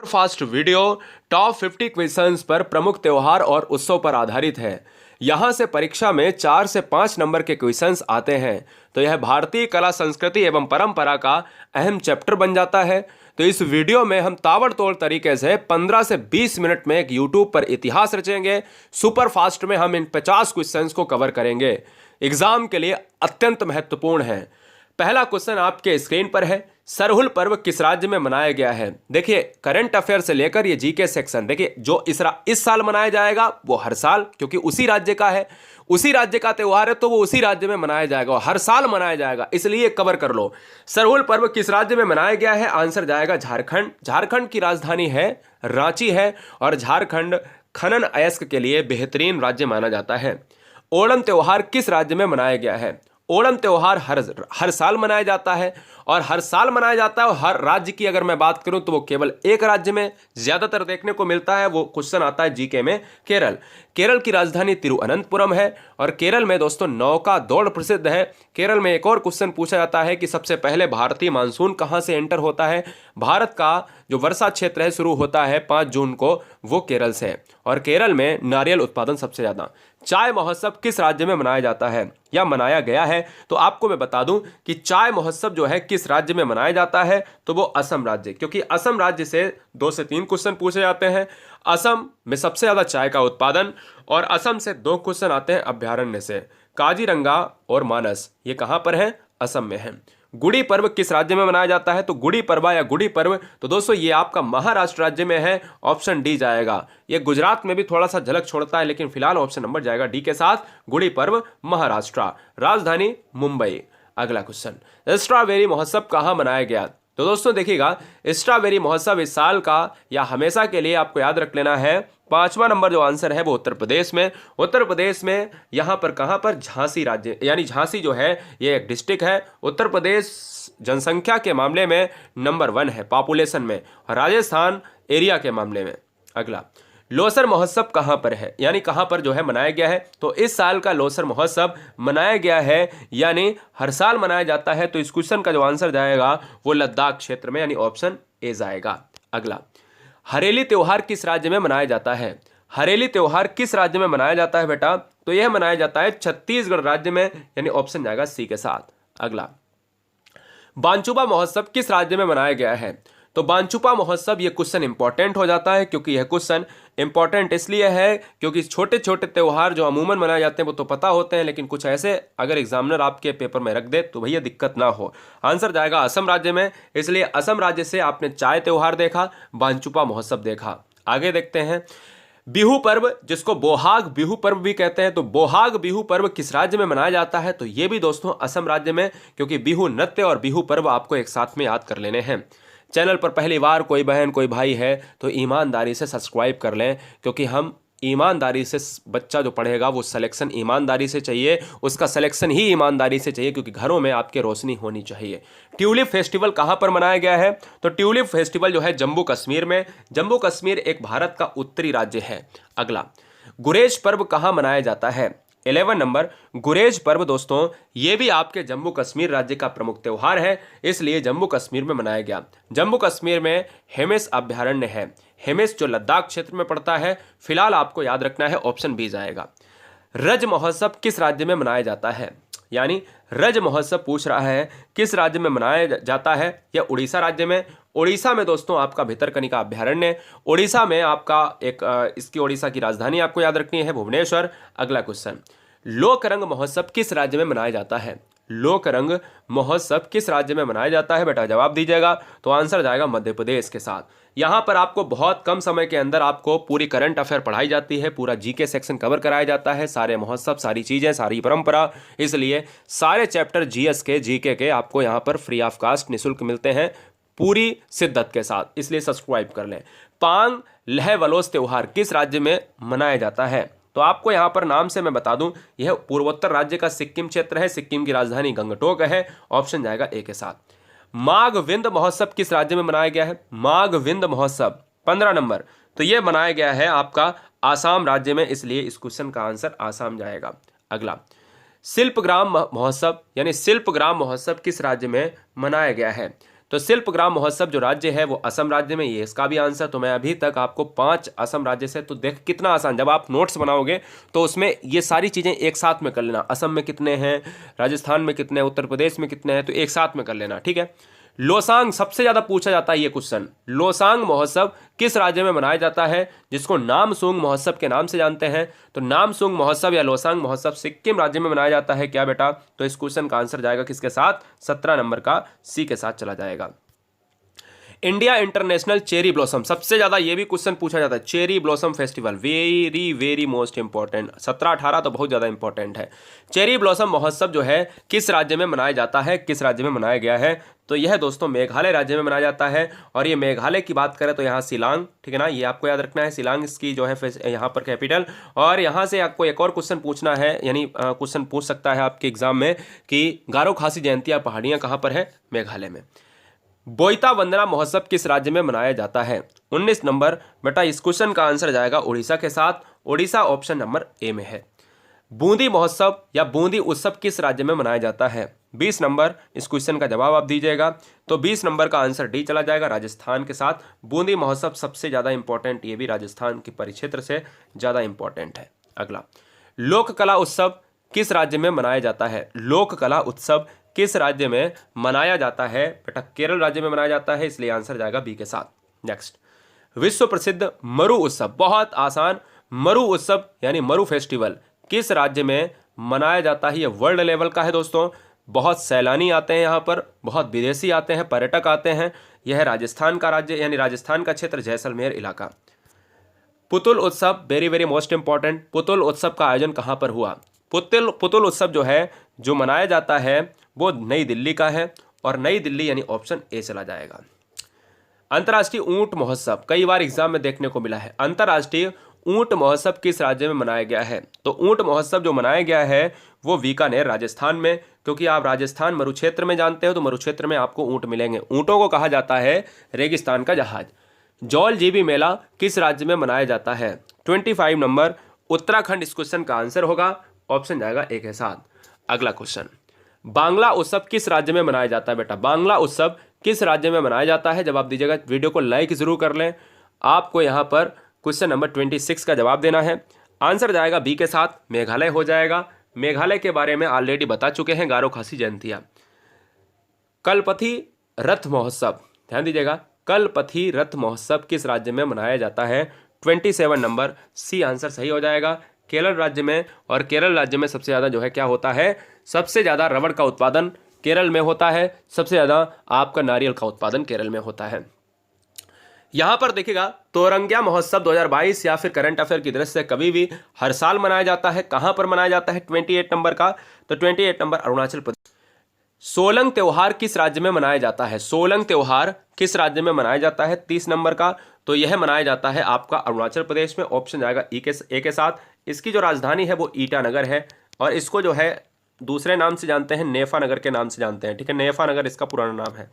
Fast video top 50 questions पर प्रमुख त्योहार और उत्सव पर आधारित है। यहां से परीक्षा में 4 से 5 नंबर के क्वेश्चंस आते हैं, तो यह भारतीय कला संस्कृति एवं परंपरा का अहम चैप्टर बन जाता है। तो इस वीडियो में हम ताबड़तोड़ तरीके से 15 से 20 मिनट में एक यूट्यूब पर इतिहास रचेंगे। सुपर फास्ट में हम इन 50 क्वेश्चंस को कवर करेंगे। एग्जाम के लिए अत्यंत महत्वपूर्ण है। पहला क्वेश्चन आपके स्क्रीन पर है, सरहुल पर्व किस राज्य में मनाया गया है। देखिए, करंट अफेयर से लेकर ये जीके सेक्शन, देखिए जो इस साल मनाया जाएगा वो हर साल, क्योंकि उसी राज्य का है, उसी राज्य का त्योहार है, तो वो उसी राज्य में मनाया जाएगा, हर साल मनाया जाएगा, इसलिए कवर कर लो। सरहुल पर्व किस राज्य में मनाया गया है, आंसर जाएगा झारखंड। झारखंड की राजधानी है रांची है, और झारखंड खनन अयस्क के लिए बेहतरीन राज्य माना जाता है। ओणम त्योहार किस राज्य में मनाया गया है। ओणम त्योहार हर साल मनाया जाता है, और हर साल मनाया जाता है, और हर राज्य की अगर मैं बात करूं तो वो केवल एक राज्य में ज्यादातर देखने को मिलता है। वो क्वेश्चन आता है जीके में, केरल। केरल की राजधानी तिरुअनंतपुरम है, और केरल में दोस्तों नौका दौड़ प्रसिद्ध है। केरल में एक और क्वेश्चन पूछा जाता है कि सबसे पहले भारतीय मानसून कहां से एंटर होता है। भारत का जो वर्षा क्षेत्र है शुरू होता है 5 जून को, वो केरल से, और केरल में नारियल उत्पादन सबसे ज्यादा। चाय महोत्सव किस राज्य में मनाया जाता है या मनाया गया है, तो आपको मैं बता दूं कि चाय महोत्सव जो है किस राज्य में मनाया जाता है, तो वो असम राज्य, क्योंकि असम राज्य से 2 से 3 क्वेश्चन पूछे जाते हैं। असम में सबसे ज्यादा चाय का उत्पादन, और असम से 2 क्वेश्चन आते हैं अभ्यारण्य से, काजीरंगा और मानस, ये कहां पर है, असम में है। गुड़ी पर्व किस राज्य में मनाया जाता है, तो गुड़ी पर्वा या गुड़ी पर्व, तो दोस्तों ये आपका महाराष्ट्र राज्य में है, ऑप्शन डी जाएगा। ये गुजरात में भी थोड़ा सा झलक छोड़ता है, लेकिन फिलहाल ऑप्शन नंबर जाएगा डी के साथ, गुड़ी पर्व महाराष्ट्र, राजधानी मुंबई। अगला क्वेश्चन, स्ट्रॉबेरी महोत्सव कहां मनाया गया। तो दोस्तों देखिएगा, स्ट्रॉबेरी महोत्सव इस साल का या हमेशा के लिए आपको याद रख लेना है, 5वां नंबर जो आंसर है वो उत्तर प्रदेश में। उत्तर प्रदेश में यहां पर कहां पर, झांसी राज्य, यानी झांसी जो है ये एक डिस्ट्रिक्ट है। उत्तर प्रदेश जनसंख्या के मामले में नंबर 1 है पॉपुलेशन में, राजस्थान एरिया के मामले में। अगला, लोसर महोत्सव कहां पर है, यानी कहां पर जो है मनाया गया है। तो इस साल का लोसर महोत्सव मनाया गया है, यानी हर साल मनाया जाता है, तो इस क्वेश्चन का जो आंसर जाएगा वो लद्दाख क्षेत्र में, यानी ऑप्शन ए जाएगा। अगला, हरेली त्योहार किस राज्य में मनाया जाता है। हरेली त्योहार किस राज्य में मनाया जाता है बेटा, तो यह मनाया जाता है छत्तीसगढ़ राज्य में, यानी ऑप्शन जाएगा सी के साथ। अगला, बांचुबा महोत्सव किस राज्य में मनाया गया है। तो बांचुपा महोत्सव, ये क्वेश्चन इंपॉर्टेंट हो जाता है, क्योंकि यह क्वेश्चन इंपॉर्टेंट इसलिए है क्योंकि छोटे छोटे त्योहार जो अमूमन मनाए जाते हैं वो तो पता होते हैं, लेकिन कुछ ऐसे अगर एग्जामिनर आपके पेपर में रख दे तो भैया दिक्कत ना हो। आंसर जाएगा असम राज्य में, इसलिए असम राज्य से आपने चाय त्योहार देखा, बांचुपा महोत्सव देखा। आगे देखते हैं, बिहू पर्व, जिसको बोहाग बिहू पर्व भी कहते हैं, तो बोहाग बिहू पर्व किस राज्य में मनाया जाता है, तो ये भी दोस्तों असम राज्य में, क्योंकि बिहू नृत्य और बिहू पर्व आपको एक साथ में याद कर लेने हैं। चैनल पर पहली बार कोई बहन कोई भाई है तो ईमानदारी से सब्सक्राइब कर लें, क्योंकि हम ईमानदारी से, बच्चा जो पढ़ेगा वो सिलेक्शन ईमानदारी से चाहिए, उसका सिलेक्शन ही ईमानदारी से चाहिए, क्योंकि घरों में आपके रोशनी होनी चाहिए। ट्यूलिप फेस्टिवल कहाँ पर मनाया गया है, तो ट्यूलिप फेस्टिवल जो है जम्मू कश्मीर में। जम्मू कश्मीर एक भारत का उत्तरी राज्य है। अगला, गुरेज पर्व कहाँ मनाया जाता है। 11 नंबर, गुरेज पर्व दोस्तों ये भी आपके जम्मू कश्मीर राज्य का प्रमुख त्योहार है, इसलिए जम्मू कश्मीर में मनाया गया। जम्मू कश्मीर में हेमिस अभ्यारण्य है, हेमिस जो लद्दाख क्षेत्र में पड़ता है। फिलहाल आपको याद रखना है, ऑप्शन बी जाएगा। रज महोत्सव किस राज्य में मनाया जाता है, यानी रज महोत्सव पूछ रहा है किस राज्य में मनाया जाता है, या उड़ीसा राज्य में। उड़ीसा में दोस्तों आपका भितरकनिका अभ्यारण्य, उड़ीसा में आपका एक इसकी उड़ीसा की राजधानी आपको याद रखनी है, भुवनेश्वर। अगला क्वेश्चन, लोकरंग महोत्सव किस राज्य में मनाया जाता है। लोकरंग महोत्सव किस राज्य में मनाया जाता है बेटा, जवाब दीजिएगा, तो आंसर जाएगा मध्य प्रदेश के साथ। यहां पर आपको बहुत कम समय के अंदर आपको पूरी करंट अफेयर पढ़ाई जाती है, पूरा जीके सेक्शन कवर कराया जाता है, सारे महोत्सव, सारी चीजें, सारी परंपरा, इसलिए सारे चैप्टर जीएस के जीके के आपको यहां पर फ्री ऑफ कास्ट निःशुल्क मिलते हैं पूरी शिद्दत के साथ, इसलिए सब्सक्राइब कर लें। पांग लह वलोस त्योहार किस राज्य में मनाया जाता है, तो आपको यहां पर नाम से मैं बता दूं, यह पूर्वोत्तर राज्य का सिक्किम क्षेत्र है, सिक्किम की राजधानी गंगटोक है, ऑप्शन जाएगा ए के साथ। माघ विंद महोत्सव किस राज्य में मनाया गया है। माघ विंद महोत्सव 15 नंबर, तो यह मनाया गया है आपका आसाम राज्य में, इसलिए इस क्वेश्चन का आंसर आसाम जाएगा। अगला, शिल्पग्राम महोत्सव, यानी शिल्पग्राम महोत्सव किस राज्य में मनाया गया है, तो शिल्पग्राम महोत्सव जो राज्य है वो असम राज्य में, ये इसका भी आंसर। तो मैं अभी तक आपको 5 असम राज्य से, तो देख कितना आसान, जब आप नोट्स बनाओगे तो उसमें ये सारी चीज़ें एक साथ में कर लेना। असम में कितने हैं, राजस्थान में कितने हैं, उत्तर प्रदेश में कितने हैं, तो एक साथ में कर लेना, ठीक है। लोसांग सबसे ज्यादा पूछा जाता है ये क्वेश्चन। लोसांग महोत्सव किस राज्य में मनाया जाता है, जिसको नामसूंग महोत्सव के नाम से जानते हैं। तो नामसूंग महोत्सव या लोसांग महोत्सव सिक्किम राज्य में मनाया जाता है क्या बेटा? तो इस क्वेश्चन का आंसर जाएगा किसके साथ? 17 नंबर का सी के साथ चला जाएगा। इंडिया इंटरनेशनल चेरी ब्लॉसम, सबसे ज्यादा ये भी क्वेश्चन पूछा जाता है। Cherry blossom festival very very most important, 17-18 तो बहुत ज्यादा इंपॉर्टेंट है। चेरी ब्लॉसम महोत्सव जो है किस राज्य में मनाया जाता है, किस राज्य में मनाया गया है? तो यह दोस्तों मेघालय राज्य में मनाया जाता है। और ये मेघालय की बात करें तो यहाँ शिलांग, ठीक है ना, ये आपको याद रखना है, शिलांग इसकी जो है यहाँ पर कैपिटल। और यहाँ से आपको एक और क्वेश्चन पूछना है, यानी क्वेश्चन पूछ सकता है आपके एग्जाम में कि गारो खासी जयंती या पहाड़ियाँ कहाँ पर है? मेघालय में। बोईता वंदना महोत्सव किस राज्य में मनाया जाता है? 19 नंबर बेटा इस क्वेश्चन का आंसर जाएगा उड़ीसा के साथ। उड़ीसा ऑप्शन नंबर ए में है। बूंदी महोत्सव या बूंदी उत्सव किस राज्य में मनाया जाता है? 20 नंबर इस क्वेश्चन का जवाब आप दीजिएगा। तो 20 नंबर का आंसर डी चला जाएगा, राजस्थान के साथ। बूंदी महोत्सव सबसे ज्यादा इंपॉर्टेंट, ये भी राजस्थान के परिक्षेत्र से ज्यादा इंपॉर्टेंट है। अगला, लोक कला उत्सव किस राज्य में मनाया जाता है? लोक कला उत्सव किस राज्य में मनाया जाता है? बेटा केरल राज्य में मनाया जाता है, इसलिए आंसर जाएगा बी के साथ। नेक्स्ट, विश्व प्रसिद्ध मरु उत्सव, बहुत आसान, मरु उत्सव यानी मरु फेस्टिवल किस राज्य में मनाया जाता है? ये वर्ल्ड लेवल का है दोस्तों, बहुत सैलानी आते हैं यहाँ पर, बहुत विदेशी आते हैं, पर्यटक आते हैं। यह है राजस्थान का राज्य, यानी राजस्थान का क्षेत्र, जैसलमेर इलाका। पुतुल उत्सव very very most important, Putul उत्सव का आयोजन कहाँ पर हुआ? पुतुल उत्सव जो है जो मनाया जाता है वो नई दिल्ली का है, और नई दिल्ली यानी ऑप्शन ए चला जाएगा। अंतर्राष्ट्रीय ऊंट महोत्सव कई बार एग्जाम में देखने को मिला है। अंतर्राष्ट्रीय ऊंट महोत्सव किस राज्य में मनाया गया है? तो ऊंट महोत्सव जो मनाया गया है वो बीकानेर राजस्थान में, क्योंकि आप राजस्थान मरुक्षेत्र में जानते हो, तो मरुक्षेत्र में आपको ऊंट मिलेंगे। ऊंटों को कहा जाता है रेगिस्तान का जहाज। जौल जीबी मेला किस राज्य में मनाया जाता है? 25 नंबर उत्तराखंड इस क्वेश्चन का आंसर होगा, ऑप्शन जाएगा ए के साथ। अगला क्वेश्चन, बांग्ला उत्सव किस राज्य में मनाया जाता है? बेटा बांग्ला उत्सव किस राज्य में मनाया जाता है? जवाब दीजिएगा, वीडियो को लाइक जरूर कर लें। आपको यहां पर क्वेश्चन नंबर 26 का जवाब देना है। आंसर जाएगा बी के साथ, मेघालय हो जाएगा। मेघालय के बारे में ऑलरेडी बता चुके हैं, गारो खासी जयंतियां। कलपथी रथ महोत्सव, ध्यान दीजिएगा, कलपथी रथ महोत्सव किस राज्य में मनाया जाता है? 27 नंबर सी आंसर सही हो जाएगा, केरल राज्य में। और केरल राज्य में सबसे ज़्यादा जो है क्या होता है? सबसे ज़्यादा रबड़ का उत्पादन केरल में होता है, सबसे ज़्यादा आपका नारियल का उत्पादन केरल में होता है। यहाँ पर देखिएगा, तोरंगिया महोत्सव 2022 या फिर करंट अफेयर की दृष्टि से कभी भी हर साल मनाया जाता है। कहाँ पर मनाया जाता है? 28 नंबर का, तो 28 नंबर अरुणाचल प्रदेश। सोलंग त्योहार किस राज्य में मनाया जाता है? सोलंग त्योहार किस राज्य में मनाया जाता है? 30 नंबर का, तो यह मनाया जाता है आपका अरुणाचल प्रदेश में, ऑप्शन जाएगा ए के साथ। इसकी जो राजधानी है वो ईटानगर है, और इसको जो है दूसरे नाम से जानते हैं, नेफा नगर के नाम से जानते हैं, ठीक है, नेफा नगर इसका पुराना नाम है।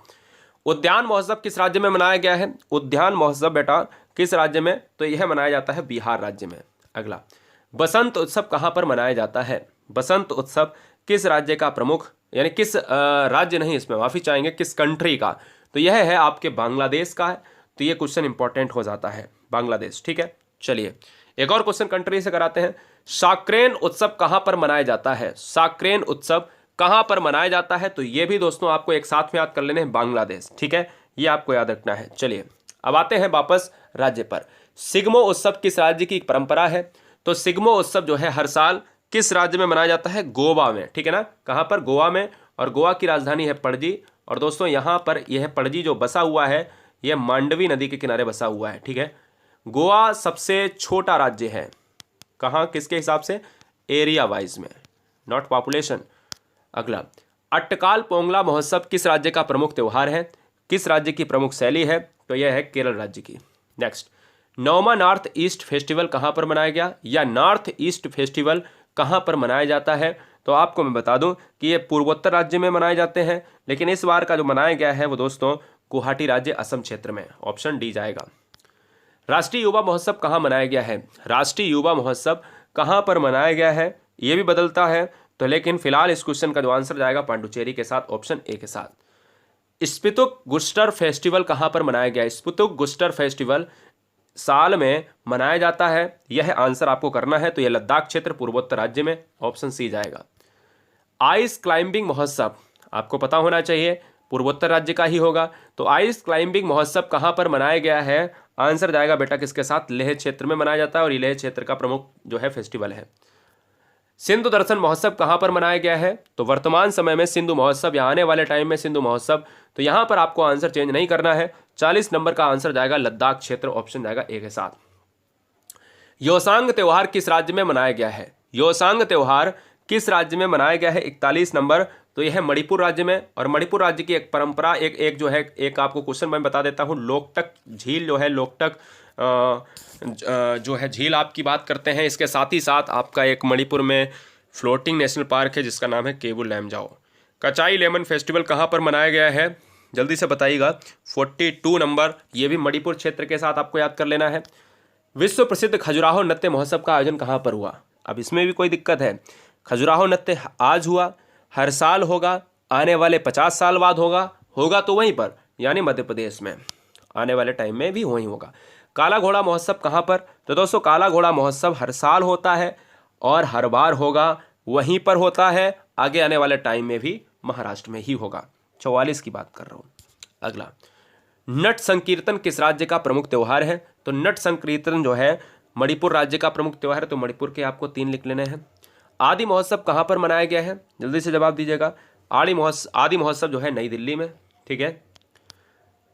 उद्यान महोत्सव किस राज्य में मनाया गया है? उद्यान महोत्सव बेटा किस राज्य में? तो यह मनाया जाता है बिहार राज्य में। अगला, बसंत उत्सव कहाँ पर मनाया जाता है? बसंत उत्सव किस राज्य का प्रमुख, यानी किस राज्य नहीं, इसमें माफी चाहेंगे, किस कंट्री का? तो यह है आपके बांग्लादेश का है। तो ये क्वेश्चन इंपॉर्टेंट हो जाता है, बांग्लादेश, ठीक है। चलिए एक और क्वेश्चन कंट्री से कराते हैं। साक्रेन उत्सव कहां पर मनाया जाता है? साक्रेन उत्सव कहां पर मनाया जाता है? तो ये भी दोस्तों आपको एक साथ में याद कर लेने हैं, बांग्लादेश, ठीक है, ये आपको याद रखना है। चलिए अब आते हैं वापस राज्य पर। सिग्मो उत्सव किस राज्य की परंपरा है? तो सिग्मो उत्सव जो है हर साल किस राज्य में मनाया जाता है? गोवा में, ठीक है ना, कहां पर? गोवा में, और गोवा की राजधानी है पणजी। और दोस्तों यहां पर यह पणजी जो बसा हुआ है, यह मांडवी नदी के किनारे बसा हुआ है, ठीक है। गोवा सबसे छोटा राज्य है, कहाँ, किसके हिसाब से? एरिया वाइज में, नॉट पॉपुलेशन। अगला, अट्टकाल पोंगला महोत्सव किस राज्य का प्रमुख त्योहार है? किस राज्य की प्रमुख शैली है? तो यह है केरल राज्य की। नेक्स्ट, नौमा नॉर्थ ईस्ट फेस्टिवल कहाँ पर मनाया गया, या नॉर्थ ईस्ट फेस्टिवल कहाँ पर मनाया जाता है? तो आपको मैं बता दूं कि ये पूर्वोत्तर राज्य में मनाए जाते हैं, लेकिन इस बार का जो मनाया गया है वो दोस्तों गुवाहाटी राज्य, असम क्षेत्र में, ऑप्शन डी जाएगा। राष्ट्रीय युवा महोत्सव कहाँ मनाया गया है? राष्ट्रीय युवा महोत्सव कहाँ पर मनाया गया है? ये भी बदलता है, तो लेकिन फिलहाल इस क्वेश्चन का जो आंसर जाएगा पांडुचेरी के साथ, ऑप्शन ए के साथ। स्पितुक फेस्टिवल कहाँ पर मनाया गया है? स्पितुक फेस्टिवल साल में मनाया जाता है, यह आंसर आपको करना है। तो यह लद्दाख क्षेत्र पूर्वोत्तर राज्य में, ऑप्शन सी जाएगा। आइस क्लाइंबिंग महोत्सव आपको पता होना चाहिए, पूर्वोत्तर राज्य का ही होगा। तो आइस क्लाइंबिंग महोत्सव कहाँ पर मनाया गया है? आंसर जाएगा बेटा किसके साथ? लेह क्षेत्र में मनाया जाता है, और ये लेह क्षेत्र का प्रमुख जो है फेस्टिवल है। सिंधु दर्शन महोत्सव कहाँ पर मनाया गया है? तो वर्तमान समय में सिंधु महोत्सव या आने वाले टाइम में सिंधु महोत्सव, तो यहाँ पर आपको आंसर चेंज नहीं करना है। 40 नंबर का आंसर जाएगा लद्दाख क्षेत्र, ऑप्शन जाएगा ए के साथ। योसांग त्योहार किस राज्य में मनाया गया है? योसांग त्योहार किस राज्य में मनाया गया है? 41 नंबर, तो यह है मणिपुर राज्य में। और मणिपुर राज्य की एक परंपरा, एक जो है, एक आपको क्वेश्चन मैं बता देता हूँ। लोकटक झील जो है, लोकटक जो है झील आपकी बात करते हैं, इसके साथ ही साथ आपका एक मणिपुर में फ्लोटिंग नेशनल पार्क है जिसका नाम है केबुल लैमजाओ। कचाई लेमन फेस्टिवल कहाँ पर मनाया गया है? जल्दी से बताइएगा। 42 नंबर, ये भी मणिपुर क्षेत्र के साथ आपको याद कर लेना है। विश्व प्रसिद्ध खजुराहो नृत्य महोत्सव का आयोजन कहाँ पर हुआ? अब इसमें भी कोई दिक्कत है। खजुराहो नृत्य आज हुआ, हर साल होगा, आने वाले 50 साल बाद होगा तो वहीं पर, यानी मध्य प्रदेश में, आने वाले टाइम में भी वहीं होगा। काला घोड़ा महोत्सव कहाँ पर? तो दोस्तों काला घोड़ा महोत्सव हर साल होता है और हर बार होगा, वहीं पर होता है, आगे आने वाले टाइम में भी महाराष्ट्र में ही होगा। 44 की बात कर रहा हूँ। अगला, नट संकीर्तन किस राज्य का प्रमुख त्यौहार है? तो नट संकीर्तन जो है मणिपुर राज्य का प्रमुख त्यौहार है, तो मणिपुर के आपको 3 लिख लेने हैं। आदि महोत्सव कहाँ पर मनाया गया है? जल्दी से जवाब दीजिएगा। आदि महोत्सव जो है नई दिल्ली में, ठीक है।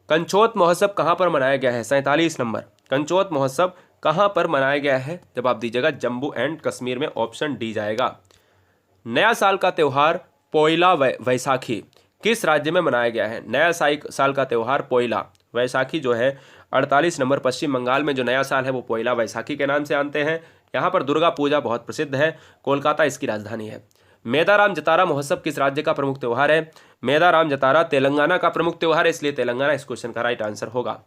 कंचोत महोत्सव कहाँ पर मनाया गया है? 47 नंबर, कंचोत महोत्सव कहाँ पर मनाया गया है? जवाब दीजिएगा जम्मू एंड कश्मीर में, ऑप्शन डी जाएगा। नया साल का त्यौहार पोइला वैसाखी किस राज्य में मनाया गया है? नया साल का त्यौहार पोइला वैसाखी जो है 48 नंबर, पश्चिम बंगाल में जो नया साल है वो पोइला वैसाखी के नाम से जानते हैं। यहाँ पर दुर्गा पूजा बहुत प्रसिद्ध है, कोलकाता इसकी राजधानी है। मेदाराम जतारा महोत्सव किस राज्य का प्रमुख त्यौहार है? मेदाराम जतारा तेलंगाना का प्रमुख त्यौहार है, इसलिए तेलंगाना इस क्वेश्चन का राइट आंसर होगा।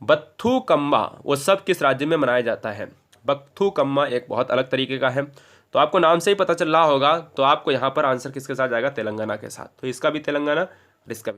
बत्थुकम्मा उत्सव किस राज्य में मनाया जाता है? बत्थुकम्मा एक बहुत अलग तरीके का है, तो आपको नाम से ही पता चल रहा होगा, तो आपको यहाँ पर आंसर किसके साथ जाएगा? तेलंगाना के साथ। तो इसका भी तेलंगाना और इसका भी